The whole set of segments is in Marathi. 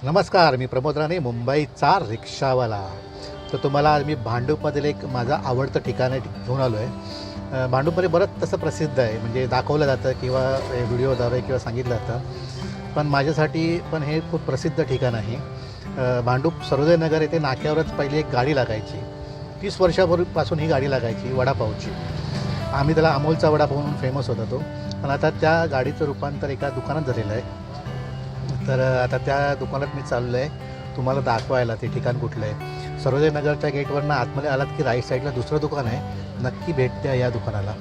नमस्कार, मी प्रमोद राणे, मुंबईचा रिक्षावाला. तर तुम्हाला आज मी भांडूपमधील एक माझं आवडतं ठिकाण घेऊन आलो आहे. भांडूपमध्ये बरंच तसं प्रसिद्ध आहे, म्हणजे दाखवलं जातं किंवा व्हिडिओद्वारे किंवा सांगितलं जातं. पण माझ्यासाठी पण हे खूप प्रसिद्ध ठिकाण आहे. भांडूप सर्वोदय नगर येथे नाक्यावरच पहिली एक गाडी लागायची. 30 वर्षापूर्वीपासून ही गाडी लागायची वडापावची. आम्ही त्याला अमोलचा वडापाव म्हणून फेमस होता तो. पण आता त्या गाडीचं रूपांतर एका दुकानात झालेलं आहे. तर आता त्या दुकानात मी चाललो आहे तुम्हाला दाखवायला ते ठिकाण कुठलं आहे. सर्वोदय नगरच्या गेटवरनं आतमध्ये आलात की राईट साईडला दुसरं दुकान आहे. नक्की भेट द्या या दुकानाला.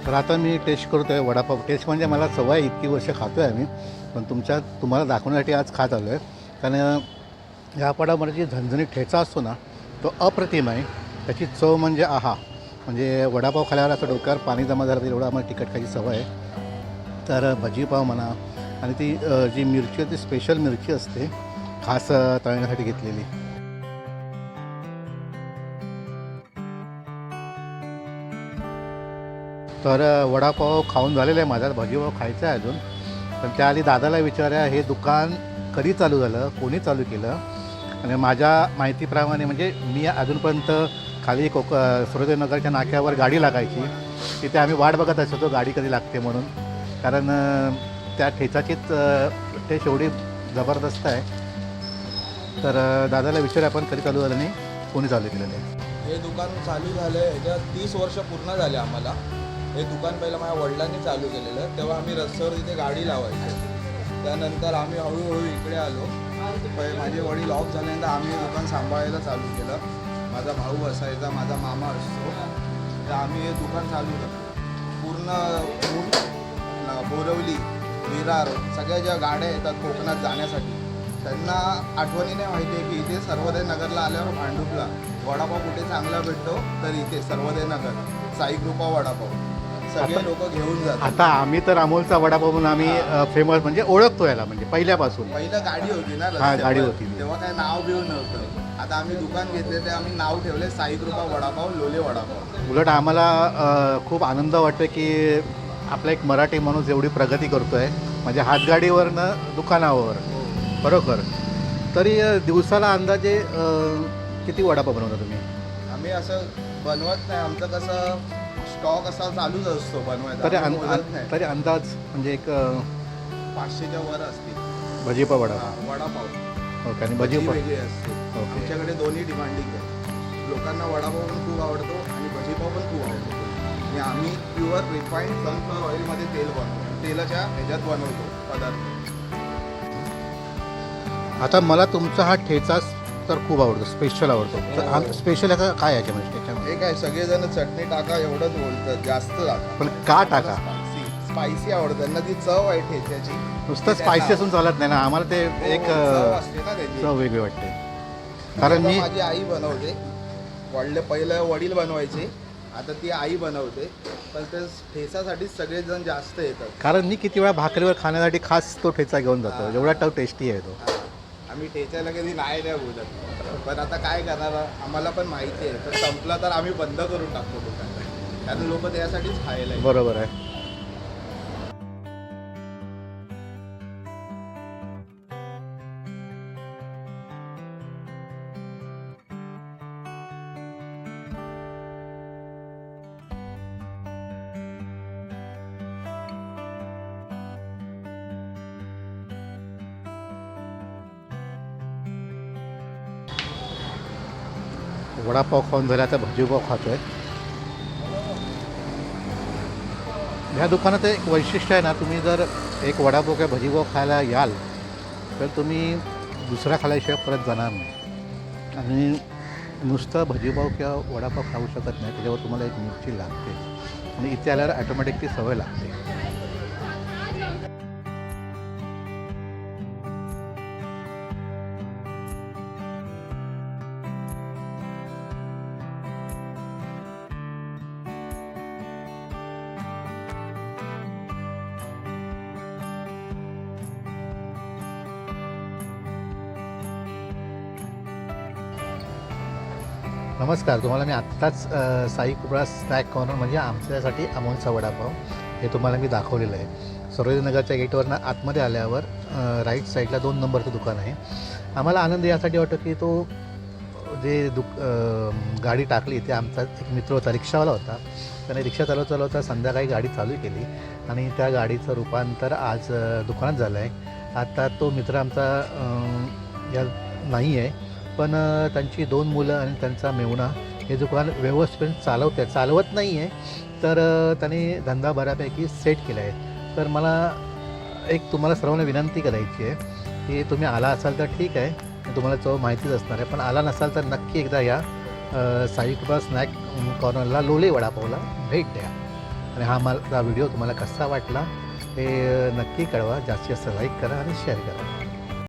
तर आता मी टेस्ट करतो आहे वडापाव. टेस्ट म्हणजे मला सवय आहे, इतकी वर्ष खातो आहे आम्ही. पण तुम्हाला दाखवण्यासाठी आज खात आलो आहे. कारण या वडापावमध्ये जी झणझणीत ठेचा असतो ना, तो अप्रतिम आहे. त्याची चव म्हणजे आहा. म्हणजे वडापाव खाल्यावर असं डोक्यावर पाणी जमा झालं, तर एवढं आम्हाला तिखट खायची सवय आहे. तर भजीपाव म्हणा, आणि ती जी मिरची आहे ती स्पेशल मिरची असते, खास तळण्यासाठी घेतलेली. तर वडापाव खाऊन झालेला आहे माझा. भजीपाव खायचा आहे अजून. पण त्याआधी दादाला विचारूया, हे दुकान कधी चालू झालं, कोणी चालू केलं. आणि माझ्या माहितीप्रमाणे म्हणजे मी अजूनपर्यंत खाली सर्वोदय नगरच्या नाक्यावर गाडी लागायची. तिथे आम्ही वाट बघत असतो गाडी कधी लागते म्हणून. कारण त्या ठेचाचीच टेस्ट एवढी जबरदस्त आहे. तर दादाला विचारूया आपण कधी चालू झालं नाही, कोणी चालू केलेलं आहे. हे दुकान चालू झालं आहे ह्याच्यात 30 वर्ष पूर्ण झाले आम्हाला. हे दुकान पहिलं माझ्या वडिलांनी चालू केलेलं. तेव्हा आम्ही रस्त्यावर तिथे गाडी लावायचो. त्यानंतर आम्ही हळूहळू इकडे आलो. माझे वडील ऑफ झाल्यानंतर आम्ही हे दुकान सांभाळायला चालू केलं. माझा भाऊ असायचा, माझा मामा असतो, तर आम्ही हे दुकान चालू केलं. पूर्ण बोरवली, विरार सगळ्या ज्या गाड्या येतात कोकणात जाण्यासाठी, त्यांना आठवणी नाही माहिती आहे की इथे सर्वोदय नगरला आल्यावर भांडूपला वडापाव कुठे चांगला भेटतो, तर इथे सर्वोदय नगर साई कृपा वडापाव सगळे लोक घेऊन जातात. आता आम्ही तर अमोलचा वडापाव म्हणून आम्ही फेमस म्हणजे ओळखतो याला, म्हणजे पहिल्यापासून. पहिलं गाडी होती ना हा, गाडी होती. तेव्हा काय नाव बिव नव्हतं. आता आम्ही दुकान घेतले, ते आम्ही नाव ठेवले साई कृपा वडापाव, लोले वडापाव. उलट आम्हाला खूप आनंद वाटतो की आपला एक मराठी माणूस एवढी प्रगती करतो आहे, म्हणजे हातगाडीवरनं दुकानावर. बरोबर. तरी दिवसाला अंदाजे किती वडापाव बनवता तुम्ही? आम्ही असं बनवत नाही. आमचं कसं स्टॉक असा चालूच असतो बनवायचा. तरी आम्ही बोलत नाही. तरी अंदाज म्हणजे एक 500च्या वर असतील. भजीपाव वडापाव. हा, वडापाव ओके. आणि भजी भजीपाव. वेगळी असते. ओके. आमच्याकडे दोन्ही डिमांडिंग आहे. लोकांना वडापाव पण खूप आवडतो आणि भजीपाव पण खूप आवडतो. आणि आम्ही प्युअर रिफाईंड सनफ्लॉवर ऑइलमध्ये तेल बनवतो, तेलाच्या ह्याच्यात बनवतो पदार्थ. आता मला तुमचा हा ठेचा तर खूप आवडतो, स्पेशल आवडतो. तर स्पेशल काय याच्यामध्ये त्याच्यामध्ये? हे काय सगळेजण चटणी टाका एवढंच बोलतात, जास्त टाका. पण का टाका? स्पायसी आवडतं त्यांना, ती चव आहे ठेच्याची. नुसतं स्पायसी असून चालत नाही ना आम्हाला, ते एक चव असते ना त्याची. चव वेगळी वाटते. कारण मी माझी आई बनवते, पहिलं वडील बनवायचे, आता ती आई बनवते. पण ते ठेचासाठी सगळेजण जास्त येतात. कारण मी किती वेळा भाकरीवर खाण्यासाठी खास तो ठेचा घेऊन जातो, एवढा टव टेस्टी आहे तो. आम्ही ठेचायला कधी नाही बोलत, पण आता काय करणार, आम्हाला पण माहिती आहे. तर संपला तर आम्ही बंद करून टाकतो दुकान, कारण लोक त्यासाठीच खायला येतात. बरोबर आहे. वडापाव खाऊन झाला तर भजीपाव खातोय. ह्या दुकानात एक वैशिष्ट्य आहे ना, तुम्ही जर एक वडापाव किंवा भजीपाव खायला याल तर तुम्ही दुसरा खाल्ल्याशिवाय परत जाणार नाही. आणि नुसतं भजीपाव किंवा वडापाव खाऊ शकत नाही, त्याच्यावर तुम्हाला एक मिरची लागते आणि इथे आल्यावर ॲटोमॅटिक ती सवय लागते. नमस्कार, तुम्हाला मी आत्ताच साई कुबळा स्नॅक कॉर्नर म्हणजे आमच्यासाठी अमोलचा वडापाव हे तुम्हाला मी दाखवलेलं आहे. सरोजनगरच्या गेटवरनं आतमध्ये आल्यावर राईट साईडला 2 नंबरचं दुकान आहे. आम्हाला आनंद यासाठी वाटतो की तो जे गाडी टाकली ते आमचा एक मित्र होता, रिक्षावाला होता. त्याने रिक्षा चालवता संध्याकाळी गाडी चालू केली आणि त्या गाडीचं रूपांतर आज दुकानात झालं आहे. आता तो मित्र आमचा या नाही आहे, पण त्यांची 2 मुलं आणि त्यांचा मेहुणा हे दुकान व्यवस्थित चालवत नाही आहे, तर त्याने धंदा बऱ्यापैकी सेट केला आहे. तर मला एक तुम्हाला सर्वांना विनंती करायची आहे की तुम्ही आला असाल तर ठीक आहे, तुम्हाला चव माहितीच असणार आहे, पण आला नसाल तर नक्की एकदा या साई कुबळा स्नॅक कॉर्नरला लोले वडापावला भेट द्या. आणि हा माझा व्हिडिओ तुम्हाला कसा वाटला हे नक्की कळवा. जास्तीत जास्त लाईक करा आणि शेअर करा.